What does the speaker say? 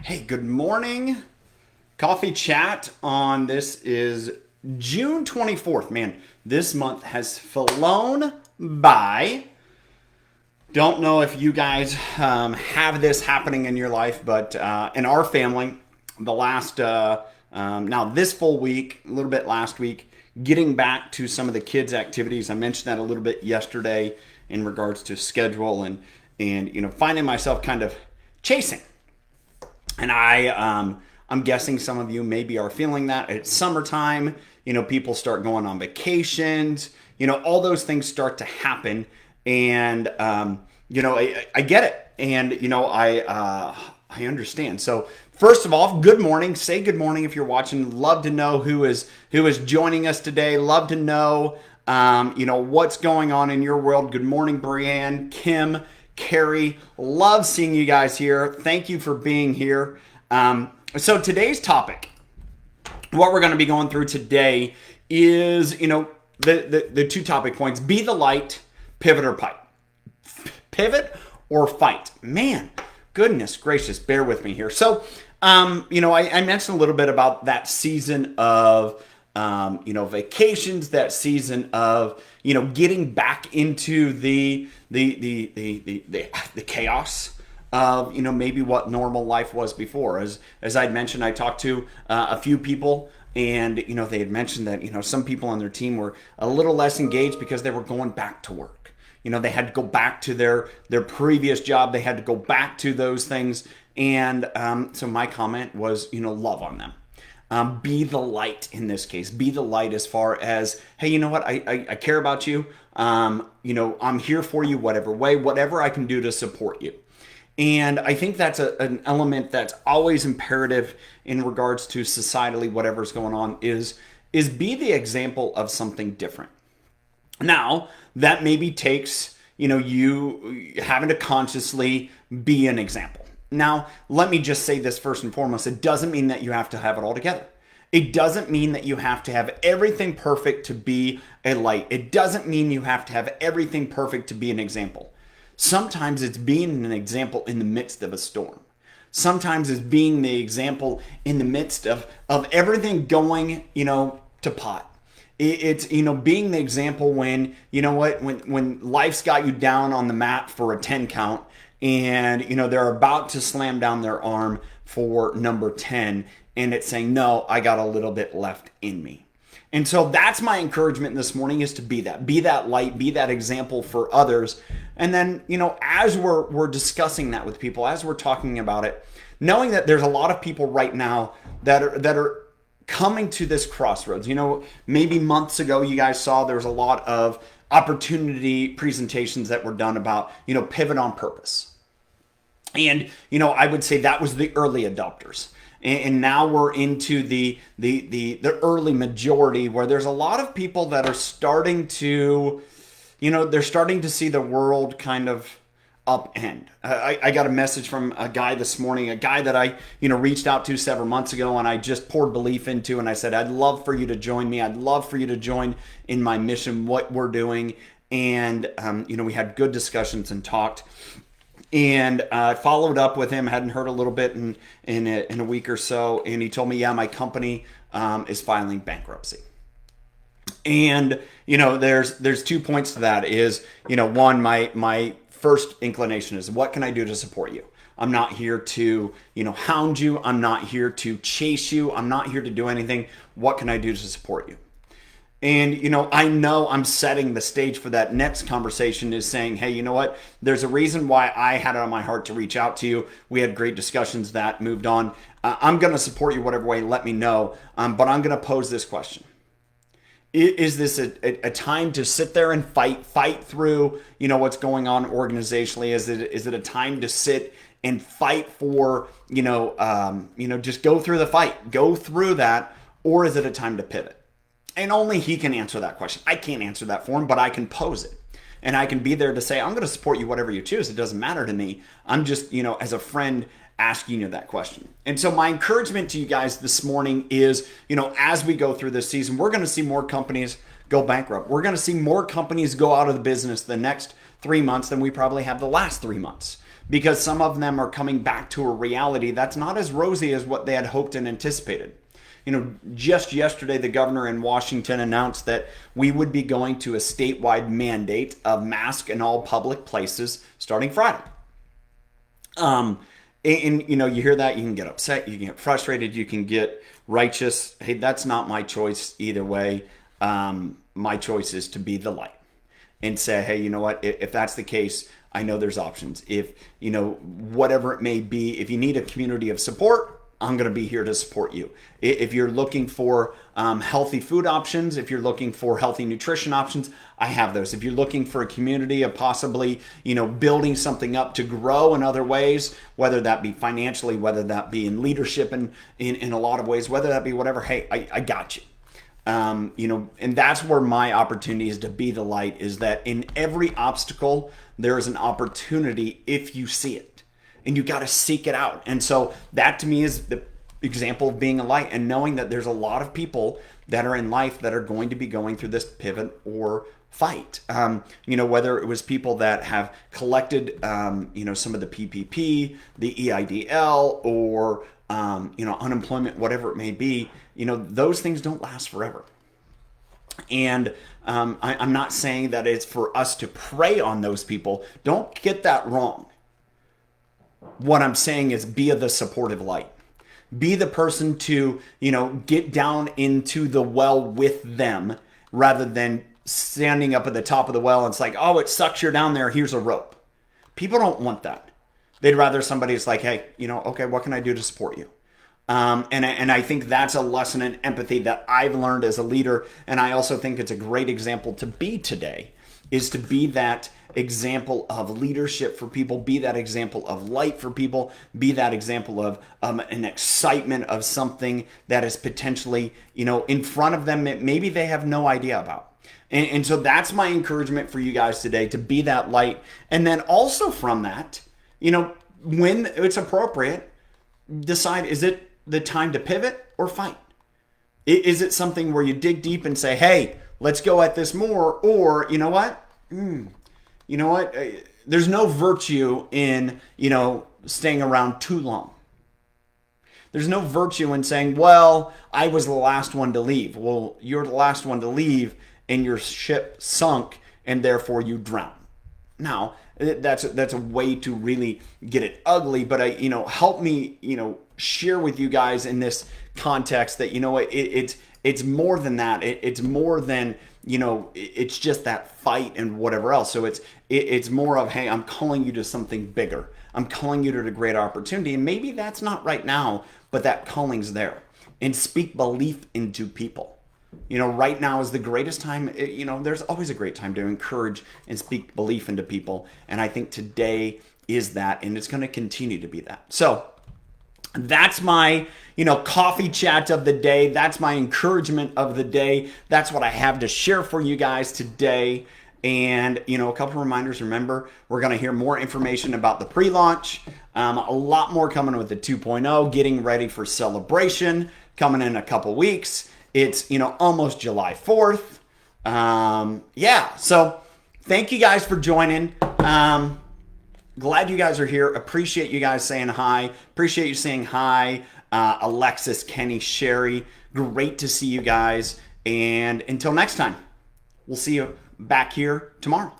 Hey, good morning. Coffee chat on this is June 24th. Man, this month has flown by. Don't know if you guys have this happening in your life, but in our family, the last, now this full week, a little bit last week, getting back to some of the kids' activities. I mentioned that a little bit yesterday in regards to schedule and finding myself kind of chasing. And I'm guessing some of you maybe are feeling that it's summertime. People start going on vacations. All those things start to happen, and I get it, and I understand. So first of all, good morning. Say good morning if you're watching. Love to know who is joining us today. Love to know what's going on in your world. Good morning, Brianne, Kim, Carrie. Love seeing you guys here. Thank you for being here. So today's topic, what we're going to be going through today is, the two topic points: be the light, pivot or fight. Pivot or fight. Man, goodness gracious, bear with me here. So, I mentioned a little bit about that season of, vacations, that season of, getting back into the chaos of maybe what normal life was before. As I'd mentioned, I talked to a few people, and they had mentioned that some people on their team were a little less engaged because they were going back to work. They had to go back to their previous job. They had to go back to those things, and so my comment was love on them. Be the light in this case. Be the light as far as, hey, you know what? I care about you. I'm here for you, whatever way, whatever I can do to support you. And I think that's an element that's always imperative in regards to societally, whatever's going on, is be the example of something different. Now, that maybe takes, you having to consciously be an example. Now, let me just say this first and foremost. It doesn't mean that you have to have it all together. It doesn't mean that you have to have everything perfect to be a light. It doesn't mean you have to have everything perfect to be an example. Sometimes it's being an example in the midst of a storm. Sometimes it's being the example in the midst of everything going, to pot. It's being the example when when life's got you down on the mat for a 10 count, and they're about to slam down their arm for number 10, and it's saying, no, I got a little bit left in me. And so that's my encouragement this morning, is to be that light, be that example for others. And then, as we're discussing that with people, as we're talking about it, knowing that there's a lot of people right now that are coming to this crossroads. Maybe months ago, you guys saw there was a lot of opportunity presentations that were done about, pivot on purpose. And, I would say that was the early adopters. And now we're into the early majority, where there's a lot of people that are starting to, they're starting to see the world kind of upend. I got a message from a guy this morning, a guy that I, reached out to several months ago, and I just poured belief into, and I said, I'd love for you to join me. I'd love for you to join in my mission, what we're doing. And, we had good discussions and talked. And I followed up with him, hadn't heard a little bit in a week or so. And he told me, yeah, my company is filing bankruptcy. And, there's 2 points to that is, one, my first inclination is, what can I do to support you? I'm not here to, hound you. I'm not here to chase you. I'm not here to do anything. What can I do to support you? And, I know I'm setting the stage for that next conversation, is saying, hey, you know what? There's a reason why I had it on my heart to reach out to you. We had great discussions that moved on. I'm going to support you whatever way, let me know. But I'm going to pose this question. Is this a time to sit there and fight through, what's going on organizationally? Is it a time to sit and fight for, just go through the fight, go through that, or is it a time to pivot? And only he can answer that question. I can't answer that for him, but I can pose it. And I can be there to say, I'm going to support you whatever you choose. It doesn't matter to me. I'm just, as a friend, asking you that question. And so my encouragement to you guys this morning is, as we go through this season, we're going to see more companies go bankrupt. We're going to see more companies go out of the business the next 3 months than we probably have the last 3 months. because some of them are coming back to a reality that's not as rosy as what they had hoped and anticipated. Just yesterday, the governor in Washington announced that we would be going to a statewide mandate of mask in all public places starting Friday. And you hear that, you can get upset, you can get frustrated, you can get righteous. Hey, that's not my choice either way. My choice is to be the light and say, hey, you know what? If that's the case, I know there's options. If, whatever it may be, if you need a community of support, I'm going to be here to support you. If you're looking for healthy food options, if you're looking for healthy nutrition options, I have those. If you're looking for a community of possibly, building something up to grow in other ways, whether that be financially, whether that be in leadership and in a lot of ways, whether that be whatever, hey, I got you. And that's where my opportunity is to be the light, is that in every obstacle, there is an opportunity if you see it. And you got to seek it out. And so that to me is the example of being a light, and knowing that there's a lot of people that are in life that are going to be going through this pivot or fight. Whether it was people that have collected, some of the PPP, the EIDL, or, unemployment, whatever it may be, those things don't last forever. And I'm not saying that it's for us to prey on those people. Don't get that wrong. What I'm saying is be the supportive light. Be the person to, get down into the well with them, rather than standing up at the top of the well and it's like, oh, it sucks, you're down there, here's a rope. People don't want that. They'd rather somebody's like, hey, okay, what can I do to support you? And I think that's a lesson in empathy that I've learned as a leader. And I also think it's a great example to be today, is to be that example of leadership for people, be that example of light for people, be that example of an excitement of something that is potentially, in front of them that maybe they have no idea about. And so that's my encouragement for you guys today, to be that light. And then also from that, when it's appropriate, decide, is it the time to pivot or fight? Is it something where you dig deep and say, hey, let's go at this more? Or, there's no virtue in, staying around too long. There's no virtue in saying, well, I was the last one to leave. Well, you're the last one to leave and your ship sunk and therefore you drown. Now, that's a way to really get it ugly, but help me, share with you guys in this context that, it's more than that. It's more than, it's just that fight and whatever else. So it's more of, hey, I'm calling you to something bigger. I'm calling you to a great opportunity. And maybe that's not right now, but that calling's there. And speak belief into people. Right now is the greatest time. There's always a great time to encourage and speak belief into people. And I think today is that, and it's going to continue to be that. So that's my, coffee chat of the day. That's my encouragement of the day. That's what I have to share for you guys today. And, a couple reminders. Remember, we're going to hear more information about the pre-launch. A lot more coming with the 2.0, getting ready for celebration coming in a couple weeks. It's, almost July 4th. So thank you guys for joining. Glad you guys are here. Appreciate you guys saying hi. Appreciate you saying hi. Alexis, Kenny, Sherry. Great to see you guys. And until next time, we'll see you back here tomorrow.